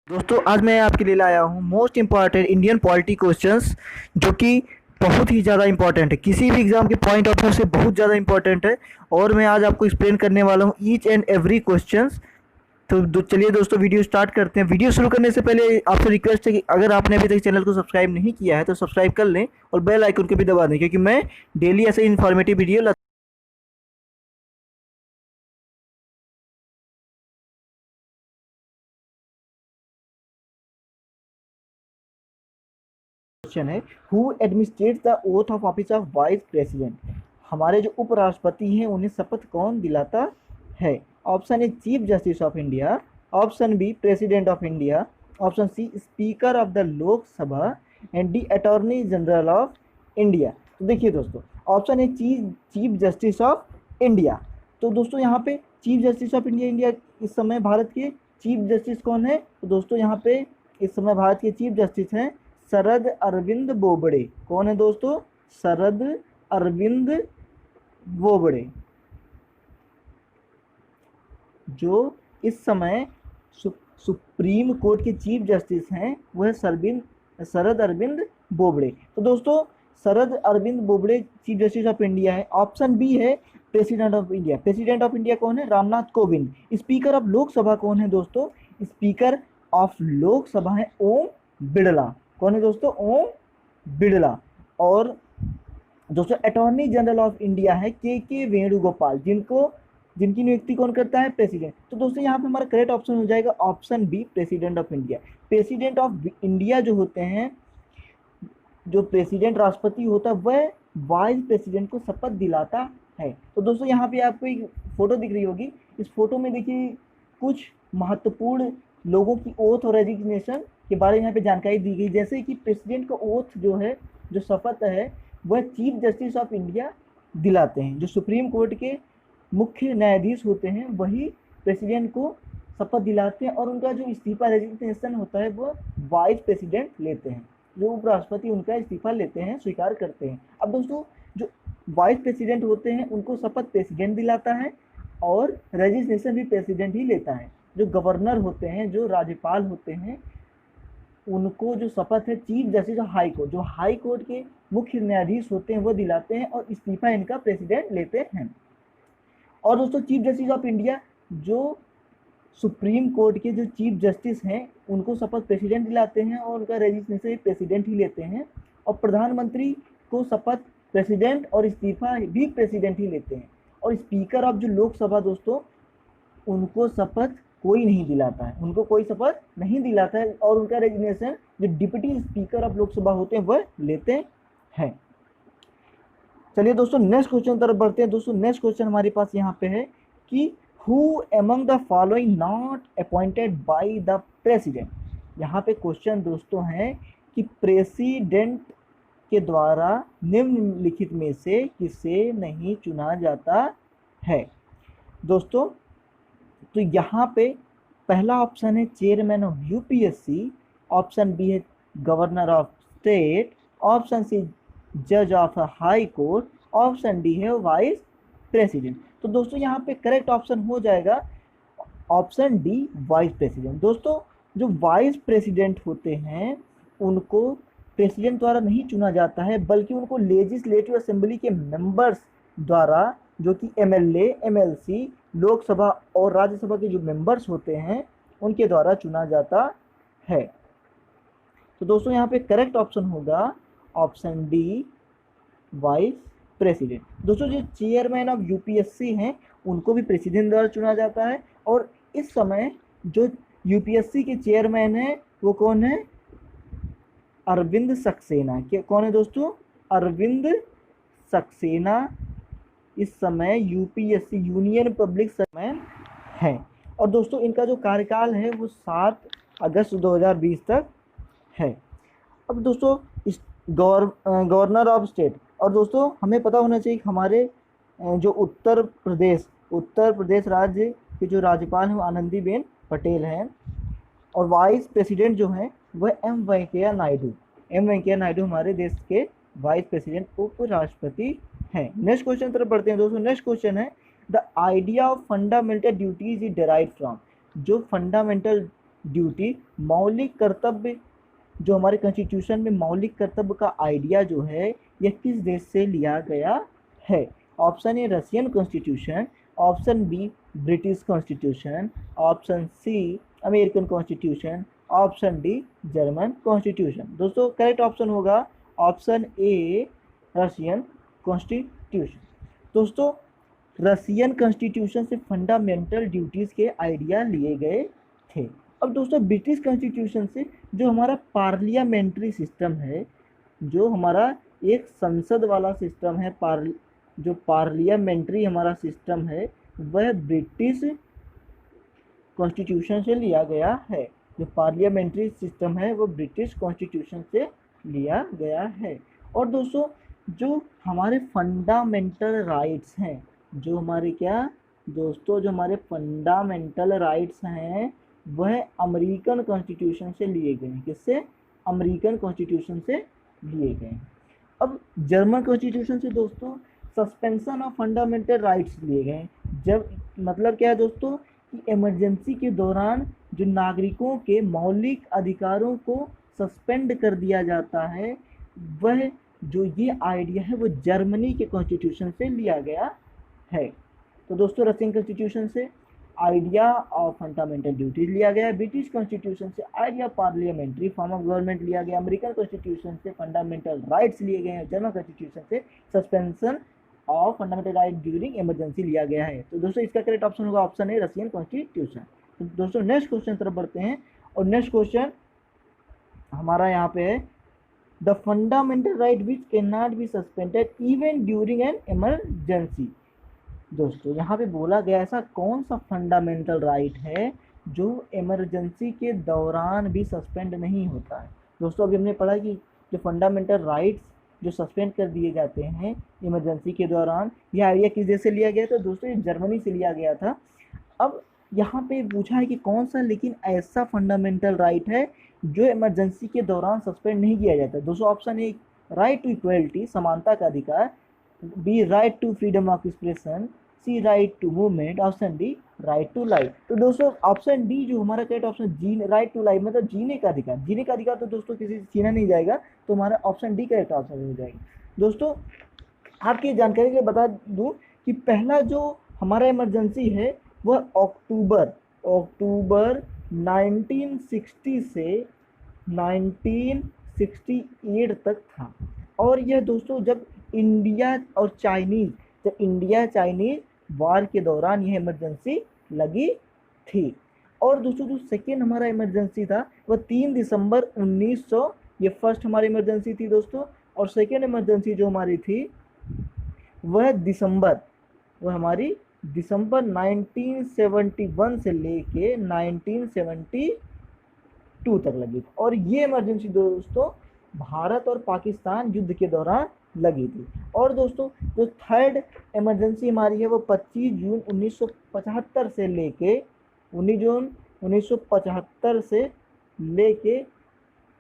दोस्तों आज मैं आपके लिए लाया हूँ most important Indian polity questions जो कि बहुत ही ज़्यादा इंपॉर्टेंट है, किसी भी एग्जाम के पॉइंट ऑफ व्यू से बहुत ज़्यादा इंपॉर्टेंट है। और मैं आज आपको एक्सप्लेन करने वाला हूँ ईच एंड एवरी क्वेश्चंस। तो चलिए दोस्तों वीडियो स्टार्ट करते हैं। वीडियो शुरू करने से पहले आपसे रिक्वेस्ट है कि अगर आपने अभी तक चैनल को सब्सक्राइब नहीं किया है तो सब्सक्राइब कर लें और बेल आइकन को भी दबा दें, क्योंकि मैं डेली ऐसे इन्फॉर्मेटिव वीडियो क्वेश्चन है, who administrates the oath of office of vice president. हमारे जो उपराष्ट्रपति हैं उन्हें शपथ कौन दिलाता है? Option A chief justice of India, option B president of India, option C speaker of the Lok Sabha and D attorney general of India. तो देखिए दोस्तों, option A chief justice of India. तो दोस्तों यहाँ पे चीफ जस्टिस ऑफ इंडिया इस समय भारत के चीफ जस्टिस कौन है? तो दोस्तों यहाँ पे इस समय भारत के चीफ जस्टिस हैं शरद अरविंद बोबड़े। कौन है दोस्तों? शरद अरविंद बोबड़े, जो इस समय सुप्रीम कोर्ट के चीफ जस्टिस हैं, वह शरद अरविंद बोबड़े। तो दोस्तों Sharad Arvind Bobde chief justice of India है। ऑप्शन बी है president of India. President of India कौन है? रामनाथ कोविंद। स्पीकर ऑफ लोकसभा कौन है दोस्तों? स्पीकर ऑफ लोकसभा है ओम बिड़ला। कौन है दोस्तों? ओम बिड़ला। और दोस्तों अटॉर्नी जनरल ऑफ इंडिया है के वेणुगोपाल, जिनकी नियुक्ति कौन करता है? प्रेसिडेंट। तो दोस्तों यहाँ पे हमारा करेक्ट ऑप्शन हो जाएगा option B, president of India. President of India जो होते हैं, जो प्रेसिडेंट राष्ट्रपति होता है, वह वाइस प्रेसिडेंट को शपथ दिलाता है। तो दोस्तों यहाँ पे आपको एक फोटो दिख रही होगी। इस फोटो में देखिए कुछ महत्वपूर्ण लोगों की ओथ और रेजिग्नेशन के बारे में यहाँ पे जानकारी दी गई। जैसे कि प्रेसिडेंट का ओथ जो है, जो शपथ है, वह चीफ जस्टिस ऑफ इंडिया दिलाते हैं। जो सुप्रीम कोर्ट के मुख्य न्यायाधीश होते हैं वही प्रेसिडेंट को शपथ दिलाते हैं, और उनका जो इस्तीफा रेजिग्नेशन होता है वो वाइस प्रेसिडेंट लेते हैं। जो उपराष्ट्रपति उनका इस्तीफा लेते हैं, स्वीकार करते हैं। अब दोस्तों जो वाइस प्रेसिडेंट होते हैं उनको शपथ प्रेसिडेंट दिलाता है और रेजिग्नेशन भी प्रेसिडेंट ही लेता है। जो गवर्नर होते हैं, जो राज्यपाल होते हैं, उनको जो शपथ है chief justice of high court, जो हाई कोर्ट के मुख्य न्यायाधीश होते हैं, वो दिलाते हैं, और इस्तीफा इनका प्रेसिडेंट लेते हैं। और दोस्तों चीफ जस्टिस ऑफ इंडिया, जो सुप्रीम कोर्ट के जो चीफ जस्टिस हैं, उनको शपथ प्रेसिडेंट दिलाते हैं और उनका रेजिग्नेशन प्रेसिडेंट ही लेते हैं। और प्रधानमंत्री को शपथ प्रेसिडेंट और इस्तीफा भी प्रेसिडेंट ही लेते हैं। और स्पीकर ऑफ जो लोकसभा दोस्तों, उनको शपथ कोई नहीं दिलाता है, उनको कोई शपथ नहीं दिलाता है, और उनका रेजिग्नेशन जो डिप्टी स्पीकर ऑफ लोकसभा होते हैं वह लेते हैं। चलिए दोस्तों नेक्स्ट क्वेश्चन तरफ बढ़ते हैं। दोस्तों नेक्स्ट क्वेश्चन हमारे पास यहाँ पे है कि who among the following not appointed by the president. यहाँ पे क्वेश्चन दोस्तों है कि प्रेसिडेंट के द्वारा निम्नलिखित में से किसे नहीं चुना जाता है? दोस्तों तो यहाँ पे पहला ऑप्शन है chairman of UPSC, option B है governor of state, option C जज of high court, option D है वाइस प्रेसिडेंट। तो दोस्तों यहाँ पे करेक्ट ऑप्शन हो जाएगा ऑप्शन डी, वाइस प्रेसिडेंट। दोस्तों जो वाइस प्रेसिडेंट होते हैं उनको प्रेसिडेंट द्वारा नहीं चुना जाता है, बल्कि उनको लेजिस्लेटिव असेंबली के मेंबर्स द्वारा, जो कि एमएलए, एमएलसी, लोकसभा और राज्यसभा के जो मेंबर्स होते हैं उनके द्वारा चुना जाता है। तो दोस्तों यहाँ पे करेक्ट ऑप्शन होगा ऑप्शन डी, वाइस प्रेसिडेंट। दोस्तों जो चेयरमैन ऑफ यूपीएससी हैं उनको भी प्रेसिडेंट द्वारा चुना जाता है, और इस समय जो यूपीएससी के चेयरमैन हैं वो कौन है? अरविंद सक्सेना। क्या कौन है दोस्तों? अरविंद सक्सेना इस समय यूपीएससी यूनियन पब्लिक सर्विस हैं। और दोस्तों इनका जो कार्यकाल है वो 7 अगस्त 2020 तक है। अब दोस्तों इस गवर्नर ऑफ स्टेट, और दोस्तों हमें पता होना चाहिए कि हमारे जो उत्तर प्रदेश राज्य के जो राज्यपाल हैं वो आनंदीबेन पटेल हैं, और वाइस प्रेसिडेंट जो हैं वह एम वेंकैया नायडू हमारे देश के वाइस प्रेसिडेंट उपराष्ट्रपति हैं। नेक्स्ट क्वेश्चन तरफ बढ़ते हैं दोस्तों। नेक्स्ट क्वेश्चन है the idea of fundamental duties is derived from. जो फंडामेंटल ड्यूटी, मौलिक कर्तव्य, जो हमारे कॉन्स्टिट्यूशन में मौलिक कर्तव्य का आइडिया जो है यह किस देश से लिया गया है? Option A Russian constitution, option B British constitution, option C American constitution, option D German constitution. दोस्तों करेक्ट ऑप्शन होगा ऑप्शन ए रशियन कॉन्स्टिट्यूशन। दोस्तों रशियन कॉन्स्टिट्यूशन से फंडामेंटल ड्यूटीज़ के आइडिया लिए गए थे। अब दोस्तों ब्रिटिश कॉन्स्टिट्यूशन से जो हमारा पार्लियामेंट्री सिस्टम है, जो हमारा एक संसद वाला सिस्टम है, जो पार्लियामेंट्री हमारा सिस्टम है वह ब्रिटिश कॉन्स्टिट्यूशन से लिया गया है। जो पार्लियामेंट्री सिस्टम है वो ब्रिटिश कॉन्स्टिट्यूशन से लिया गया है। और दोस्तों जो हमारे फंडामेंटल राइट्स हैं, जो हमारे क्या दोस्तों जो हमारे फंडामेंटल राइट्स हैं वह अमेरिकन कॉन्स्टिट्यूशन से लिए गए हैं। किससे? अमेरिकन कॉन्स्टिट्यूशन से लिए गए हैं। अब जर्मन कॉन्स्टिट्यूशन से दोस्तों सस्पेंशन ऑफ फंडामेंटल राइट्स लिए गए हैं। जब मतलब क्या है दोस्तों कि इमरजेंसी के दौरान जो नागरिकों के मौलिक अधिकारों को सस्पेंड कर दिया जाता है, वह जो ये आइडिया है वो जर्मनी के कॉन्स्टिट्यूशन से लिया गया है। तो दोस्तों रशियन कॉन्स्टिट्यूशन से आइडिया ऑफ फंडामेंटल ड्यूटीज लिया गया, ब्रिटिश कॉन्स्टिट्यूशन से idea parliamentary form of government लिया गया, अमेरिकन कॉन्स्टिट्यूशन से फंडामेंटल राइट्स लिए गए हैं, जर्मन कॉन्स्टिट्यूशन से suspension of fundamental right during emergency लिया गया है। तो दोस्तों इसका करेक्ट ऑप्शन होगा ऑप्शन ए रशियन कॉन्स्टिट्यूशन। तो दोस्तों नेक्स्ट क्वेश्चन तरफ बढ़ते हैं और नेक्स्ट क्वेश्चन हमारा यहाँ पे है the fundamental right which can not be suspended even during an emergency. दोस्तों यहाँ पे बोला गया ऐसा कौन सा फंडामेंटल राइट है जो इमरजेंसी के दौरान भी सस्पेंड नहीं होता है। दोस्तों अभी हमने पढ़ा कि जो फंडामेंटल राइट्स जो सस्पेंड कर दिए जाते हैं इमरजेंसी के दौरान, यह आइडिया किस देश से लिया गया था? दोस्तों ये जर्मनी से लिया गया था। अब यहाँ पे पूछा है कि कौन सा लेकिन ऐसा फंडामेंटल राइट है जो इमरजेंसी के दौरान सस्पेंड नहीं किया जाता। दोस्तों option A right to equality, समानता का अधिकार, B right to freedom of expression, C right to movement, option D right to life. तो दोस्तों ऑप्शन डी जो हमारा करेक्ट ऑप्शन जी राइट टू लाइफ मतलब जीने का अधिकार। जीने का अधिकार तो दोस्तों किसी से छीना नहीं जाएगा, तो हमारा ऑप्शन डी करेक्ट ऑप्शन हो जाएगा। दोस्तों आपकी जानकारी के लिए बता दूं कि पहला जो हमारा इमरजेंसी है वह अक्टूबर 1960 से 1968 तक था। और यह दोस्तों जब इंडिया चाइनीज वार के दौरान यह इमरजेंसी लगी थी। और दोस्तों जो सेकेंड हमारा इमरजेंसी था वह 3 दिसंबर 1900, ये फर्स्ट हमारी इमरजेंसी थी दोस्तों। और सेकेंड इमरजेंसी जो हमारी थी वह हमारी दिसंबर 1971 से लेके 1972 तक लगी थी। और ये इमरजेंसी दोस्तों भारत और पाकिस्तान युद्ध के दौरान लगी थी। और दोस्तों जो थर्ड इमरजेंसी हमारी है वो 25 जून 1975 से लेके 19 जून 1975 से लेके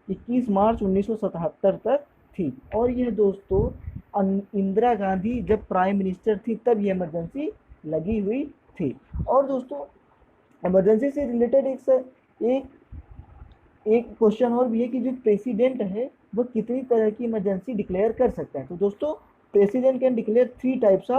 21 मार्च 1977 तक थी। और यह दोस्तों इंदिरा गांधी जब प्राइम मिनिस्टर थी तब ये इमरजेंसी लगी हुई थी। और दोस्तों इमरजेंसी से रिलेटेड एक क्वेश्चन और भी है कि जो प्रेसिडेंट है वो कितनी तरह की इमरजेंसी डिक्लेयर कर सकता है। तो दोस्तों president can declare three types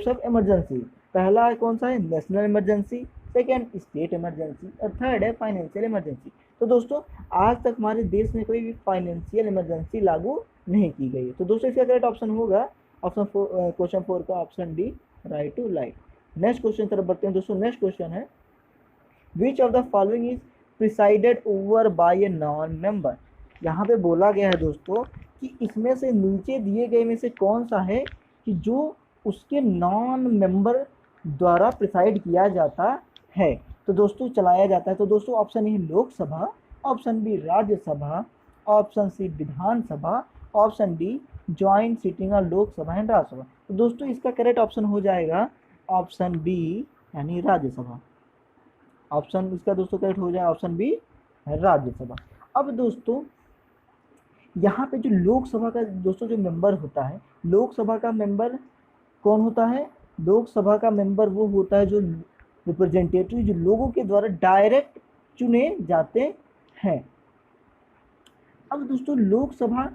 of emergency. पहला कौन सा है? National emergency, second state emergency और थर्ड है फाइनेंशियल इमरजेंसी। तो दोस्तों आज तक हमारे देश में कोई भी फाइनेंशियल इमरजेंसी लागू नहीं की गई है। तो दोस्तों इसका करेक्ट ऑप्शन होगा क्वेश्चन 4 का option D right to life. Next question तरफ बढ़ते हैं दोस्तों। नेक्स्ट क्वेश्चन है which of the following is presided over by a non member. यहाँ पे बोला गया है दोस्तों कि इसमें से नीचे दिए गए में से कौन सा है कि जो उसके नॉन मेंबर द्वारा प्रिसाइड किया जाता है, तो दोस्तों चलाया जाता है। तो दोस्तों option A Lok Sabha, option B Rajya Sabha, option C Vidhan Sabha, option D joint sitting of Lok Sabha and Rajya Sabha. तो दोस्तों इसका करेक्ट ऑप्शन हो जाएगा ऑप्शन बी यानी राज्यसभा। ऑप्शन इसका दोस्तों करेक्ट हो जाएगा ऑप्शन बी राज्यसभा। अब दोस्तों यहाँ पे जो लोकसभा का दोस्तों जो मेंबर होता है, लोकसभा का मेंबर कौन होता है? लोकसभा का मेंबर वो होता है जो रिप्रेजेंटेटिव जो लोगों के द्वारा डायरेक्ट चुने जाते हैं। अब दोस्तों लोकसभा,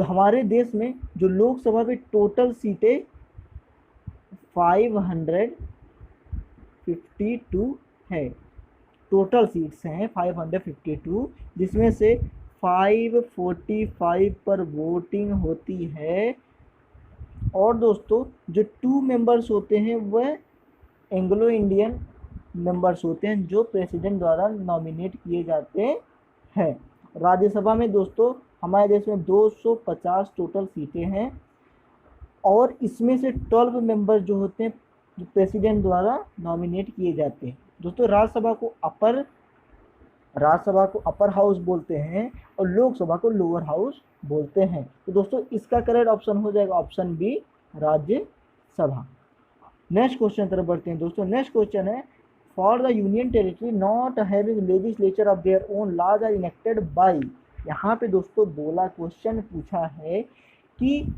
हमारे देश में जो लोकसभा में टोटल सीटें 552 है, टोटल सीट्स हैं 552, जिसमें से 545 पर वोटिंग होती है। और दोस्तों जो 2 मेंबर्स होते हैं वह एंग्लो इंडियन मेंबर्स होते हैं जो प्रेसिडेंट द्वारा नॉमिनेट किए जाते हैं। राज्यसभा में दोस्तों हमारे देश में 250 टोटल सीटें हैं और इसमें से 12 मेंबर जो होते हैं जो प्रेसिडेंट द्वारा नॉमिनेट किए जाते हैं। दोस्तों राज्यसभा को अपर हाउस बोलते हैं और लोकसभा को लोअर हाउस बोलते हैं। तो दोस्तों इसका करेक्ट ऑप्शन हो जाएगा option B, Rajya Sabha. Next question तरफ बढ़ते हैं दोस्तों। नेक्स्ट क्वेश्चन है, for the union territory not having legislature of their own laws are enacted by. यहाँ पे दोस्तों बोला, क्वेश्चन पूछा है कि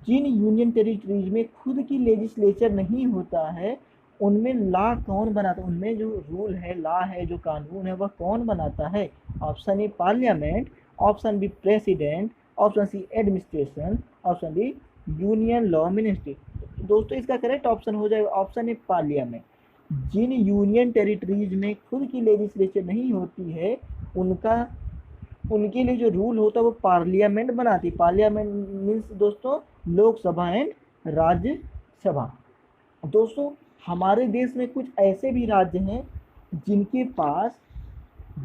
जिन यूनियन टेरिटरीज में खुद की लेजिस्लेचर नहीं होता है उनमें लॉ कौन बनाता है, उनमें जो रूल है, लॉ है, जो कानून है वह कौन बनाता है। Option A parliament, option B president, option C administration, option D union law ministry. दोस्तों इसका करेक्ट ऑप्शन हो जाएगा ऑप्शन ए पार्लियामेंट। जिन यूनियन टेरिटरीज में खुद की लेजिस्लेचर नहीं होती है उनके लिए जो रूल होता है वो पार्लियामेंट बनाती है। पार्लियामेंट मीन्स दोस्तों लोकसभा एंड राज्यसभा। दोस्तों हमारे देश में कुछ ऐसे भी राज्य हैं जिनके पास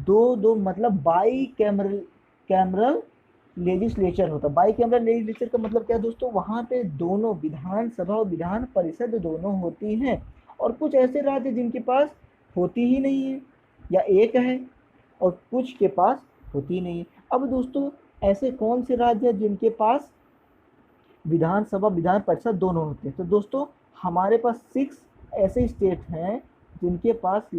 दो मतलब बाई कैमरल लेजिस्लेचर होता है। बाई कैमरल लेजिस्लेचर का मतलब क्या है दोस्तों, वहाँ पे दोनों विधानसभा और विधान परिषद दोनों होती हैं। और कुछ ऐसे राज्य जिनके पास होती ही नहीं है या एक है और कुछ के पास होती नहीं है। अब दोस्तों ऐसे कौन से राज्य हैं जिनके पास विधानसभा विधान परिषद दोनों होते हैं। तो दोस्तों हमारे पास 6 ऐसे स्टेट हैं जिनके पास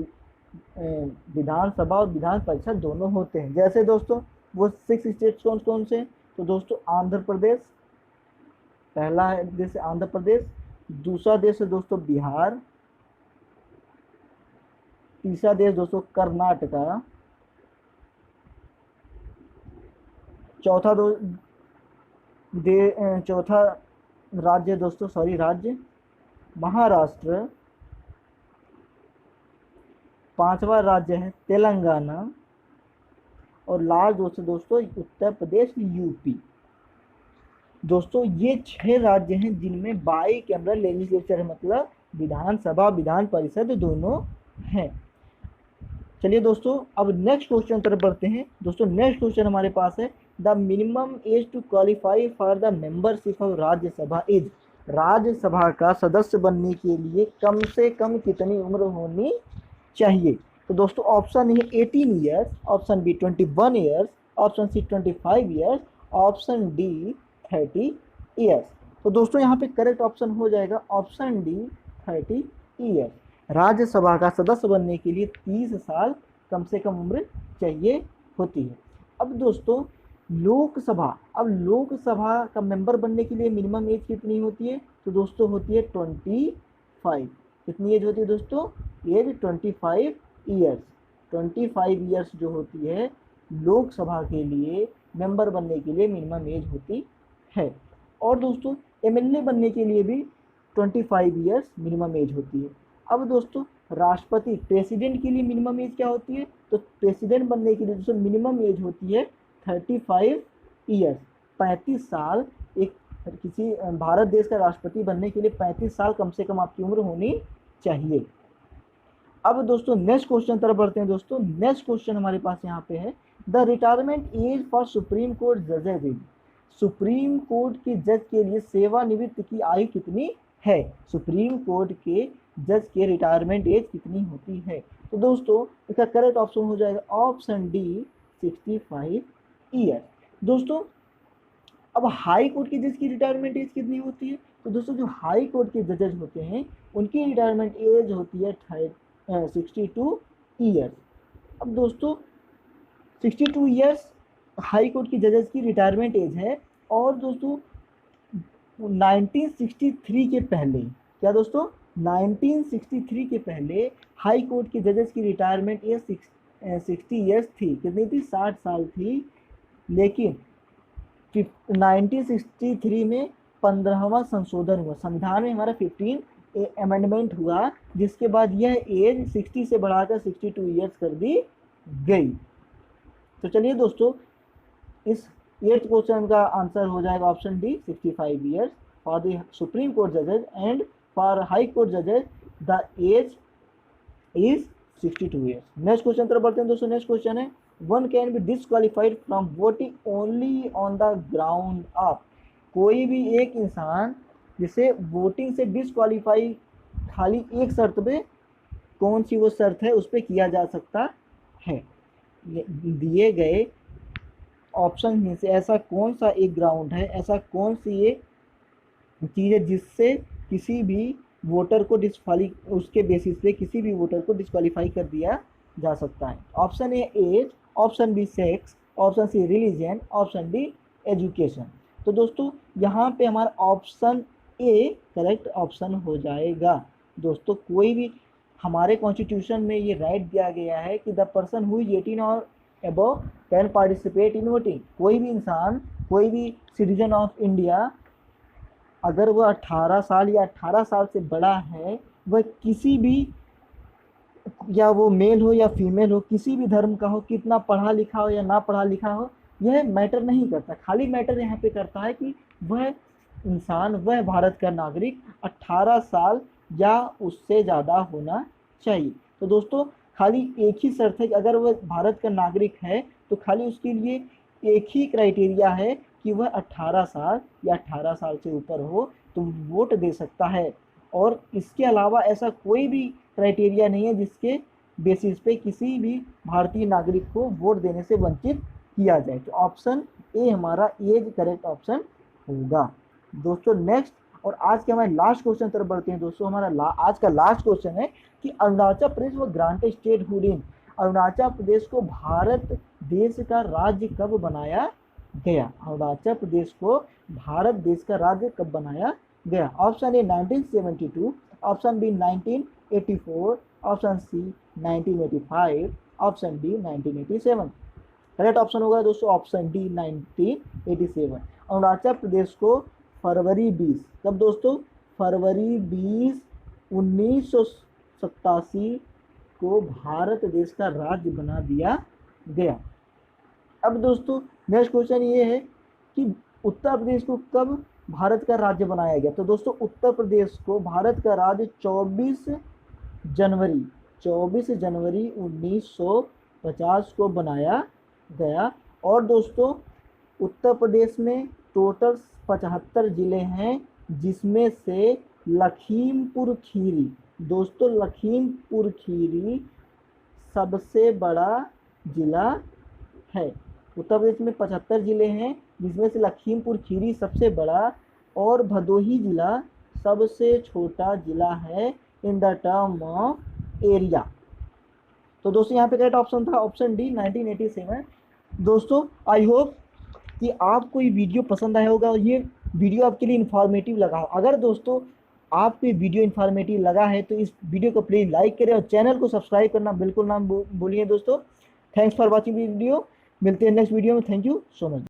विधानसभा और विधान परिषद दोनों होते हैं। जैसे दोस्तों वो 6 स्टेट कौन कौन से, तो दोस्तों आंध्र प्रदेश, पहला देश है आंध्र प्रदेश, दूसरा देश है दोस्तों बिहार, तीसरा देश दोस्तों कर्नाटका, चौथा राज्य महाराष्ट्र, पांचवा राज्य है तेलंगाना और लास्ट दोस्तों उत्तर प्रदेश यूपी। दोस्तों ये 6 राज्य हैं जिनमें बाई कैमरल लेजिस्लेचर है, मतलब विधानसभा विधान परिषद दोनों हैं। चलिए दोस्तों अब नेक्स्ट क्वेश्चन तरफ बढ़ते हैं। दोस्तों नेक्स्ट क्वेश्चन हमारे पास है, the minimum age to qualify for the membership of Rajya Sabha is. Rajya Sabha का सदस्य बनने के लिए कम से कम कितनी उम्र होनी चाहिए। तो दोस्तों option A 18 years, option B 21 years, option C 25 years, option D 30 years. तो दोस्तों यहाँ पे करेक्ट ऑप्शन हो जाएगा ऑप्शन डी 30 ईयर्स। राज्यसभा का सदस्य बनने के लिए 30 साल कम से कम उम्र चाहिए होती है। अब दोस्तों लोकसभा का मेंबर बनने के लिए मिनिमम एज कितनी होती है, तो दोस्तों होती है 25। कितनी एज होती है दोस्तों, एज 25 ईयर्स। 25 ईयर्स जो होती है लोकसभा के लिए मेंबर बनने के लिए मिनिमम एज होती है। और दोस्तों एमएलए बनने के लिए भी 25 ईयर्स मिनिमम एज होती है। अब दोस्तों राष्ट्रपति प्रेसिडेंट के लिए मिनिमम एज क्या होती है, तो प्रेसिडेंट बनने के लिए दोस्तों मिनिमम एज होती है 35 ईयर्स, 35 साल। एक किसी भारत देश का राष्ट्रपति बनने के लिए 35 साल कम से कम आपकी उम्र होनी चाहिए। अब दोस्तों नेक्स्ट क्वेश्चन तरफ बढ़ते हैं। दोस्तों नेक्स्ट क्वेश्चन हमारे पास यहाँ पे है, the retirement age for supreme court जजेज इज। सुप्रीम कोर्ट के जज के लिए सेवानिवृत्ति की आयु कितनी है, सुप्रीम कोर्ट के जज के रिटायरमेंट एज कितनी होती है। तो दोस्तों इसका करेक्ट ऑप्शन हो जाएगा ऑप्शन डी 65 ईयर। दोस्तों अब हाई कोर्ट के जज की रिटायरमेंट एज कितनी होती है, तो दोस्तों जो हाई कोर्ट के जजेज होते हैं उनकी रिटायरमेंट एज होती है 62 ईयर्स। अब दोस्तों 62 ईयर्स हाई कोर्ट के जजेस की रिटायरमेंट एज है। और दोस्तों 1963 के पहले, क्या दोस्तों 1963 के पहले हाई कोर्ट के जजेस की रिटायरमेंट एज 60 ईयर्स थी। कितनी थी? 60 साल थी। लेकिन 1963 में 15वां संशोधन हुआ, संविधान में हमारा 15 अमेंडमेंट हुआ, जिसके बाद यह एज 60 से बढ़ाकर 62 ईयर्स कर दी गई। तो चलिए दोस्तों, इस 8th क्वेश्चन का आंसर हो जाएगा option D 65 years for the supreme court जजेस एंड फॉर हाई कोर्ट जजेस the age is 62 years. Next question तरफ बढ़ते हैं दोस्तों। नेक्स्ट क्वेश्चन है, one can be disqualified from voting only on the ground of. कोई भी एक इंसान जिसे वोटिंग से डिस्क्वालीफाई खाली एक शर्त पे, कौन सी वो शर्त है, उस पर किया जा सकता है। दिए गए ऑप्शन में से ऐसा कौन सा एक ग्राउंड है, ऐसा कौन सी एक चीज़ है जिससे किसी भी वोटर को उसके बेसिस पे किसी भी वोटर को डिस्क्वालीफाई कर दिया जा सकता है। Option A age, option B sex, option C religion, option D education. तो दोस्तों यहाँ पे हमारा ऑप्शन ए करेक्ट ऑप्शन हो जाएगा। दोस्तों कोई भी हमारे कॉन्स्टिट्यूशन में ये राइट दिया गया है कि द पर्सन हु इज 18 और above can participate in voting. कोई भी इंसान, कोई भी सिटीजन ऑफ इंडिया, अगर वह 18 साल या 18 साल से बड़ा है, वह किसी भी, या वो मेल हो या फीमेल हो, किसी भी धर्म का हो, कितना पढ़ा लिखा हो या ना पढ़ा लिखा हो, यह मैटर नहीं करता। खाली मैटर यहाँ पे करता है कि वह इंसान, वह भारत का नागरिक 18 साल या उससे ज़्यादा होना चाहिए। तो दोस्तों खाली एक ही शर्त है कि अगर वह भारत का नागरिक है तो खाली उसके लिए एक ही क्राइटेरिया है कि वह 18 साल या 18 साल से ऊपर हो तो वोट दे सकता है। और इसके अलावा ऐसा कोई भी क्राइटेरिया नहीं है जिसके बेसिस पे किसी भी भारतीय नागरिक को वोट देने से वंचित किया जाए। तो ऑप्शन ए हमारा एज करेक्ट ऑप्शन होगा। दोस्तों नेक्स्ट और आज के हमारे लास्ट क्वेश्चन तरफ बढ़ते हैं। दोस्तों हमारा आज का लास्ट क्वेश्चन है कि अरुणाचल प्रदेश व ग्रांटेड स्टेटहुड इन। अरुणाचल प्रदेश को भारत देश का राज्य कब बनाया गया? अरुणाचल प्रदेश को भारत देश का राज्य कब बनाया गया? Option A 1972, option B 1984, option C 1985, option D 1987। Correct option होगा दोस्तों ऑप्शन डी 1987। अरुणाचल प्रदेश को फरवरी 20, कब दोस्तों? फरवरी 20 1987 को भारत देश का राज्य बना दिया गया। अब दोस्तों नेक्स्ट क्वेश्चन ये है कि उत्तर प्रदेश को कब भारत का राज्य बनाया गया? तो दोस्तों उत्तर प्रदेश को भारत का राज्य 24 जनवरी 1950 को बनाया गया। और दोस्तों उत्तर प्रदेश में टोटल 75 ज़िले हैं, जिसमें से लखीमपुर खीरी, दोस्तों लखीमपुर खीरी सबसे बड़ा ज़िला है। उत्तर प्रदेश में 75 ज़िले हैं, जिसमें से लखीमपुर खीरी सबसे बड़ा और भदोही ज़िला सबसे छोटा ज़िला है in the term of area. तो दोस्तों यहाँ पे करेक्ट ऑप्शन था ऑप्शन डी 1987। दोस्तों आई होप कि आपको ये वीडियो पसंद आया होगा और ये वीडियो आपके लिए इन्फॉर्मेटिव लगा हो। अगर दोस्तों आपको ये वीडियो इन्फॉर्मेटिव लगा है तो इस वीडियो को प्लीज़ लाइक करें और चैनल को सब्सक्राइब करना बिल्कुल ना भूलिए दोस्तों। Thanks for watching video. मिलते हैं नेक्स्ट वीडियो में। Thank you so much.